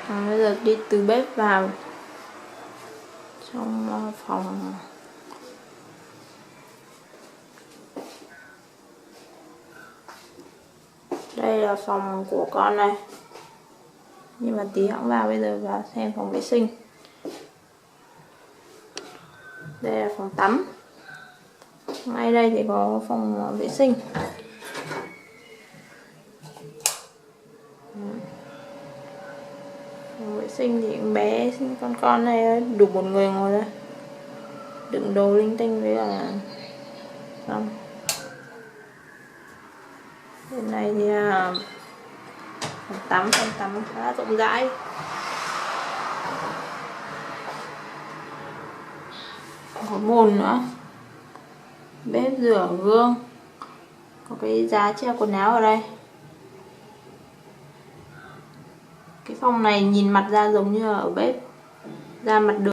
Bây giờ đi từ bếp vào trong phòng. Đây là phòng của con này, nhưng mà tí hãng vào. Bây giờ vào xem phòng vệ sinh. Đây là phòng tắm. Ngay đây thì có phòng vệ sinh. Phòng vệ sinh thì bé con này đủ một người ngồi đây, đựng đồ linh tinh với là xong. Bên này thì là phòng tắm khá rộng rãi. Có bồn nữa, bếp rửa gương, có cái giá treo quần áo ở đây. Cái phòng này nhìn mặt ra giống như ở bếp, ra mặt đường.